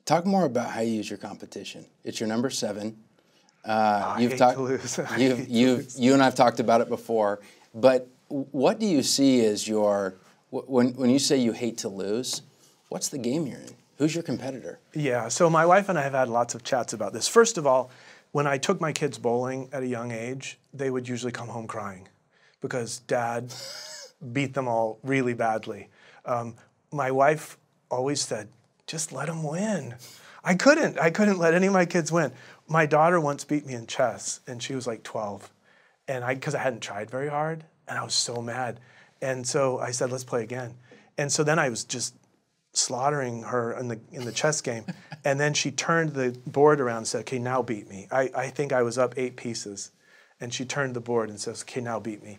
Talk more about how you use your competition. It's your number 7. I hate to lose. You and I've talked about it before, but what do you see as when you say you hate to lose, what's the game you're in? Who's your competitor? Yeah, so my wife and I have had lots of chats about this. First of all, when I took my kids bowling at a young age, they would usually come home crying because Dad beat them all really badly. My wife always said, just let them win. I couldn't let any of my kids win. My daughter once beat me in chess, and she was like 12, and because I hadn't tried very hard, and I was so mad. And so I said, let's play again. And so then I was just slaughtering her in the chess game, and then she turned the board around and said, okay, now beat me. I think I was up 8 pieces, and she turned the board and says, okay, now beat me.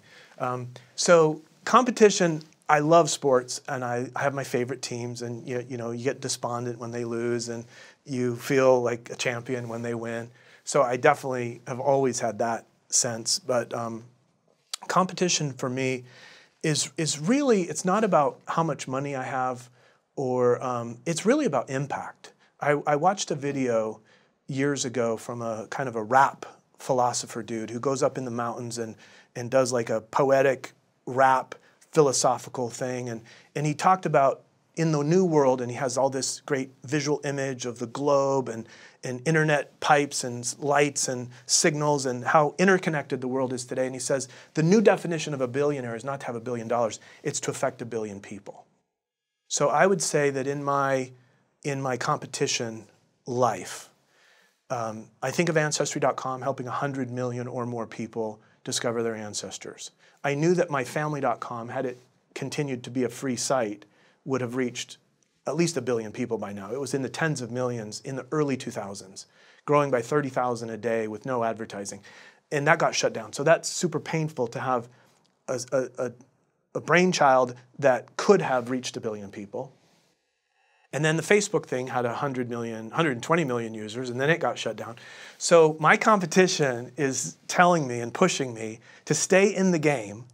So competition, I love sports, and I have my favorite teams, and you get despondent when they lose, and you feel like a champion when they win. So I definitely have always had that sense. But competition for me is really, it's not about how much money I have, or it's really about impact. I watched a video years ago from a kind of a rap philosopher dude who goes up in the mountains and does like a poetic rap philosophical thing, and he talked about in the new world, and he has all this great visual image of the globe and internet pipes and lights and signals and how interconnected the world is today. And he says the new definition of a billionaire is not to have $1 billion, it's to affect 1 billion people. So I would say that in my competition life, I think of Ancestry.com helping 100 million or more people discover their ancestors. I knew that myfamily.com, had it continued to be a free site, would have reached at least 1 billion people by now. It was in the tens of millions in the early 2000s, growing by 30,000 a day with no advertising. And that got shut down. So that's super painful to have a brainchild that could have reached 1 billion people. And then the Facebook thing had 100 million, 120 million users, and then it got shut down. So my competition is telling me and pushing me to stay in the game